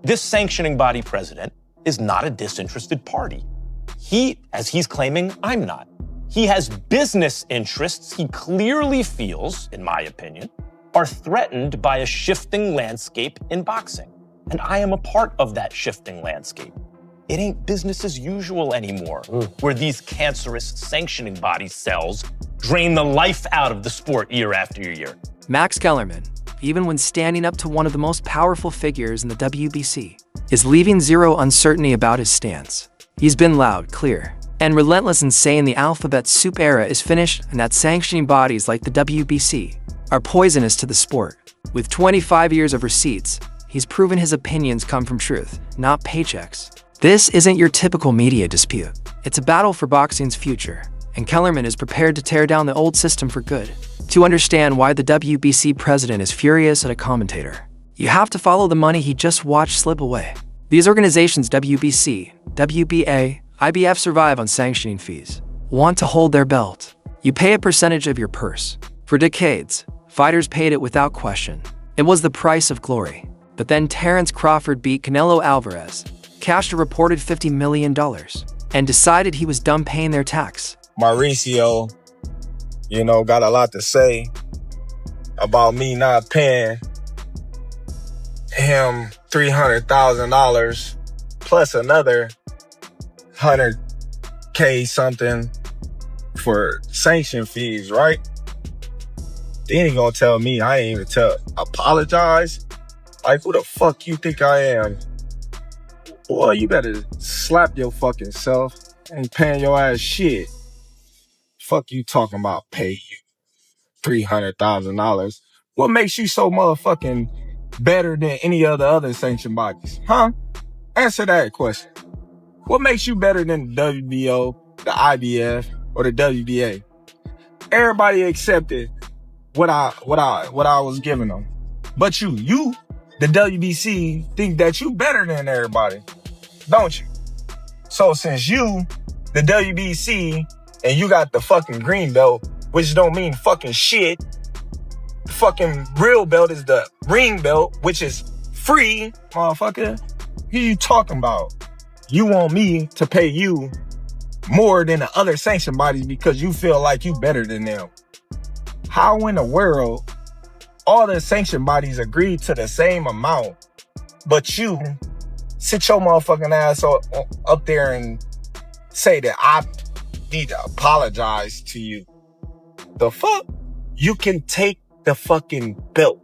This sanctioning body president is not a disinterested party. He, as he's claiming, I'm not. He has business interests he clearly feels, in my opinion, are threatened by a shifting landscape in boxing. And I am a part of that shifting landscape. It ain't business as usual anymore, where these cancerous sanctioning body cells drain the life out of the sport year after year. Max Kellerman, even when standing up to one of the most powerful figures in the WBC, is leaving zero uncertainty about his stance. He's been loud, clear, and relentless in saying the alphabet soup era is finished and that sanctioning bodies like the WBC are poisonous to the sport. With 25 years of receipts, he's proven his opinions come from truth, not paychecks. This isn't your typical media dispute. It's a battle for boxing's future, and Kellerman is prepared to tear down the old system for good. To understand why the WBC president is furious at a commentator, you have to follow the money he just watched slip away. These organizations, WBC, WBA, IBF, survive on sanctioning fees. Want to hold their belt? You pay a percentage of your purse. For decades, fighters paid it without question. It was the price of glory. But then Terence Crawford beat Canelo Alvarez, cashed a reported $50 million, and decided he was done paying their tax. Mauricio, got a lot to say about me not paying him $300,000 plus another $100K something for sanction fees, right? Then he gonna tell me I ain't even apologize? Like, who the fuck you think I am? Boy, you better slap your fucking self. Ain't paying your ass shit. Fuck you talking about pay you $300,000. What makes you so motherfucking better than any of the other sanctioned bodies? Huh? Answer that question. What makes you better than the WBO, the IBF, or the WBA? Everybody accepted what I was giving them. But you, the WBC, think that you better than everybody, don't you? So since you, the WBC, and you got the fucking green belt, which don't mean fucking shit. The fucking real belt is the ring belt, which is free, motherfucker. Who you talking about? You want me to pay you more than the other sanctioned bodies because you feel like you better than them. How in the world all the sanctioned bodies agreed to the same amount, but you sit your motherfucking ass up there and say that I need to apologize to you? The fuck? You can take the fucking belt.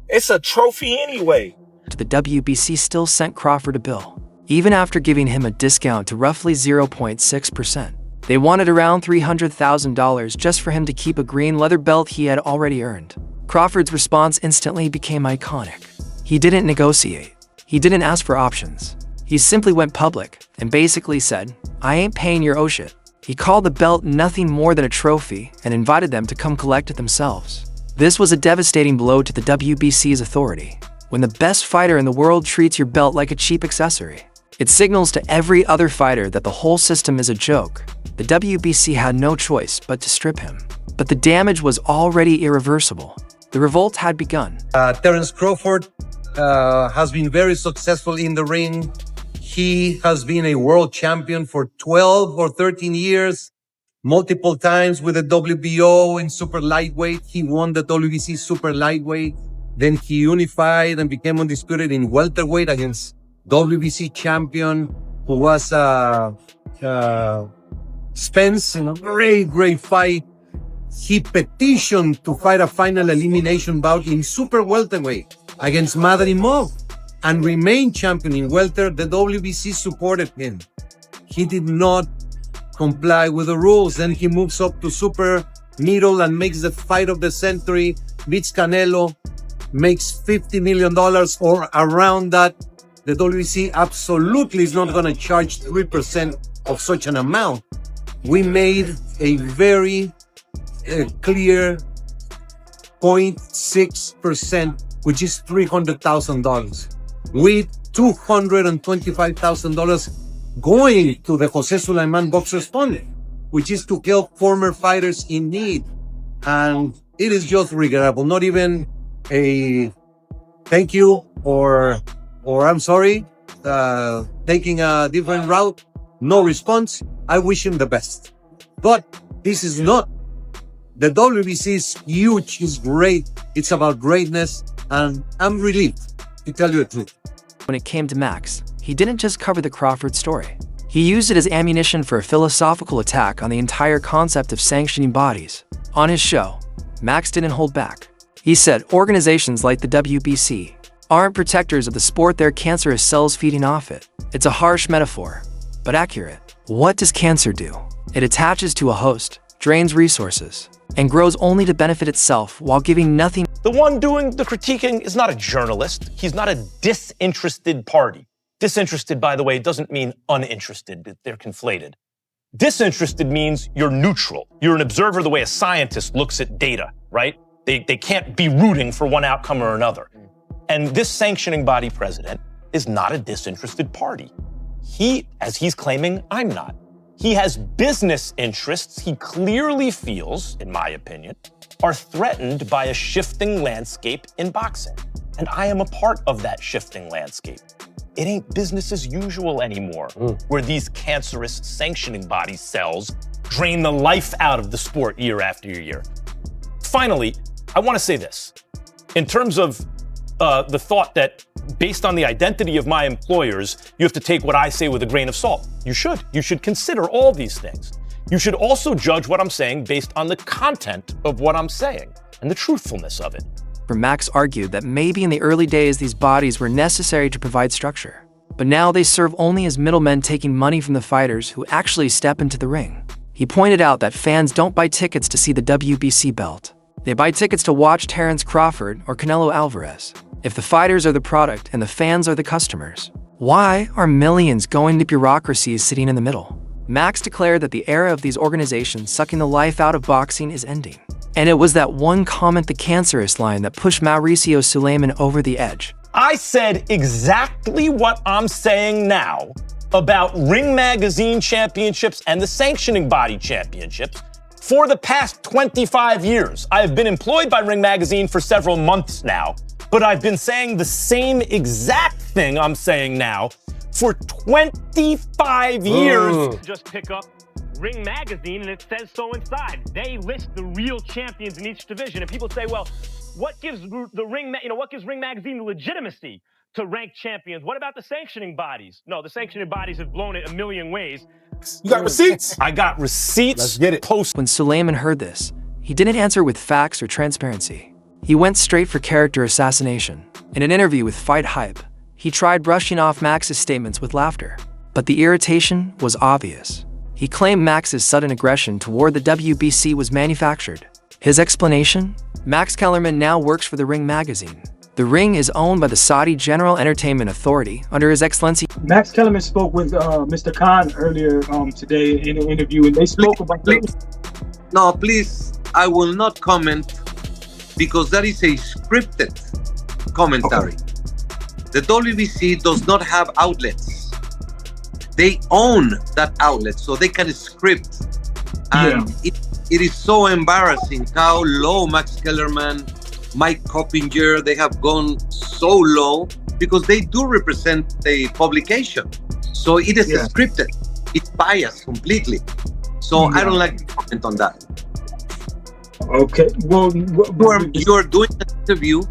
It's a trophy anyway. The WBC still sent Crawford a bill, even after giving him a discount to roughly 0.6%. They wanted around $300,000 just for him to keep a green leather belt he had already earned. Crawford's response instantly became iconic. He didn't negotiate. He didn't ask for options. He simply went public and basically said, I ain't paying your oh shit. He called the belt nothing more than a trophy and invited them to come collect it themselves. This was a devastating blow to the WBC's authority. When the best fighter in the world treats your belt like a cheap accessory, it signals to every other fighter that the whole system is a joke. The WBC had no choice but to strip him. But the damage was already irreversible. The revolt had begun. Terence Crawford has been very successful in the ring. He has been a world champion for 12 or 13 years, multiple times with the WBO in super lightweight. He won the WBC super lightweight. Then he unified and became undisputed in welterweight against WBC champion, who was Spence, in a great fight. He petitioned to fight a final elimination bout in super welterweight against Madrimov and remain champion in welter. The WBC supported him. He did not comply with the rules. Then he moves up to super middle and makes the fight of the century, beats Canelo, makes $50 million or around that. The WBC absolutely is not going to charge 3% of such an amount. We made a very clear 0.6%, which is $300,000, with $225,000 going to the Jose Sulaiman Boxers Fund, which is to help former fighters in need. And it is just regrettable. Not even a thank you or or I'm sorry, taking a different route, no response. I wish him the best. But this is not. The WBC is huge, it's great, it's about greatness, and I'm relieved, to tell you the truth. When it came to Max, he didn't just cover the Crawford story. He used it as ammunition for a philosophical attack on the entire concept of sanctioning bodies. On his show, Max didn't hold back. He said organizations like the WBC aren't protectors of the sport, they're cancerous cells feeding off it. It's a harsh metaphor, but accurate. What does cancer do? It attaches to a host, drains resources, and grows only to benefit itself while giving nothing. The one doing the critiquing is not a journalist. He's not a disinterested party. Disinterested, by the way, doesn't mean uninterested. They're conflated. Disinterested means you're neutral. You're an observer the way a scientist looks at data, right? They can't be rooting for one outcome or another. And this sanctioning body president is not a disinterested party. He, as he's claiming, I'm not. He has business interests he clearly feels, in my opinion, are threatened by a shifting landscape in boxing. And I am a part of that shifting landscape. It ain't business as usual anymore, where these cancerous sanctioning body cells drain the life out of the sport year after year. Finally, I want to say this. In terms of the thought that based on the identity of my employers, you have to take what I say with a grain of salt. You should. You should consider all these things. You should also judge what I'm saying based on the content of what I'm saying and the truthfulness of it. Max argued that maybe in the early days these bodies were necessary to provide structure, but now they serve only as middlemen taking money from the fighters who actually step into the ring. He pointed out that fans don't buy tickets to see the WBC belt. They buy tickets to watch Terence Crawford or Canelo Alvarez. If the fighters are the product and the fans are the customers, why are millions going to bureaucracies sitting in the middle? Max declared that the era of these organizations sucking the life out of boxing is ending. And it was that one comment, the cancerous line, that pushed Mauricio Sulaiman over the edge. I said exactly what I'm saying now about Ring Magazine championships and the sanctioning body championships for the past 25 years. I have been employed by Ring Magazine for several months now, but I've been saying the same exact thing I'm saying now for 25 years. Just pick up Ring Magazine and it says so inside. They list the real champions in each division. And people say, well, what gives what gives Ring Magazine the legitimacy to rank champions? What about the sanctioning bodies? No, the sanctioning bodies have blown it a million ways. You got receipts? I got receipts. Let's get it. When Sulaiman heard this, he didn't answer with facts or transparency. He went straight for character assassination. In an interview with Fight Hype, he tried brushing off Max's statements with laughter, but the irritation was obvious. He claimed Max's sudden aggression toward the WBC was manufactured. His explanation? Max Kellerman now works for the Ring Magazine. The Ring is owned by the Saudi General Entertainment Authority under His Excellency. Max Kellerman spoke with Mr. Khan earlier today in an interview, and they spoke about... No, please, I will not comment because that is a scripted commentary. Okay. The WBC does not have outlets. They own that outlet, so they can script. And it is so embarrassing how low Max Kellerman, Mike Coppinger, they have gone so low because they do represent the publication. So it is scripted. It's biased completely. So I don't like to comment on that. Okay. Well, you are doing an interview.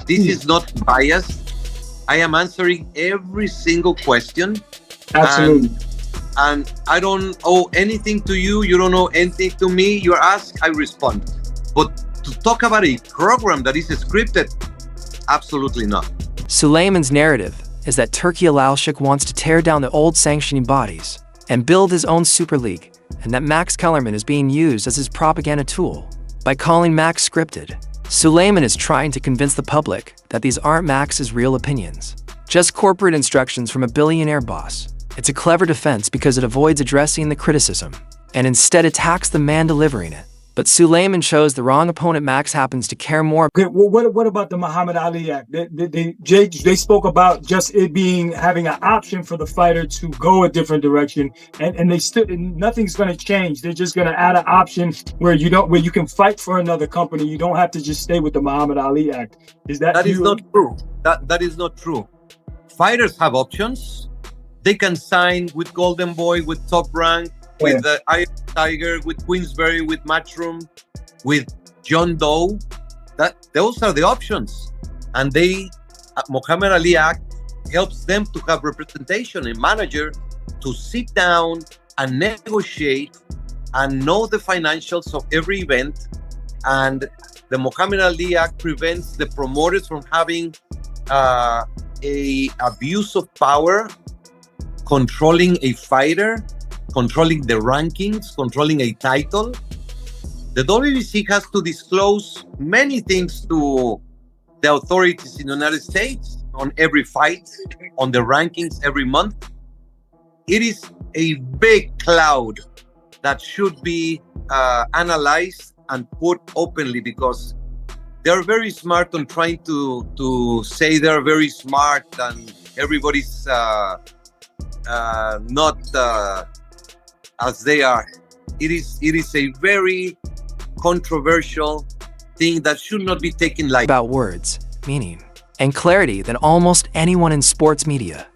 This is not biased. I am answering every single question. Absolutely. And I don't owe anything to you. You don't owe anything to me. You ask, I respond. But to talk about a program that is scripted, absolutely not. Sulaiman's narrative is that Turki Al-Sheikh wants to tear down the old sanctioning bodies and build his own super league, and that Max Kellerman is being used as his propaganda tool. By calling Max scripted, Sulaiman is trying to convince the public that these aren't Max's real opinions, just corporate instructions from a billionaire boss. It's a clever defense because it avoids addressing the criticism and instead attacks the man delivering it. But Sulaiman chose the wrong opponent. Max happens to care more. Okay, well, what about the Muhammad Ali Act? They spoke about just it having an option for the fighter to go a different direction, and nothing's going to change. They're just going to add an option where you can fight for another company. You don't have to just stay with the Muhammad Ali Act. Is that is not true? That is not true. fighters have options. They can sign with Golden Boy, with Top Rank, with Iron Tiger, with Queensberry, with Matchroom, with John Doe. Those are the options. And Muhammad Ali Act helps them to have representation, a manager to sit down and negotiate and know the financials of every event. And the Muhammad Ali Act prevents the promoters from having a abuse of power, controlling a fighter, controlling the rankings, controlling a title. The WBC has to disclose many things to the authorities in the United States on every fight, on the rankings every month. It is a big cloud that should be analyzed and put openly, because they're very smart on trying to say they're very smart and everybody's not as they are. It is a very controversial thing that should not be taken lightly. About words, meaning, and clarity than almost anyone in sports media.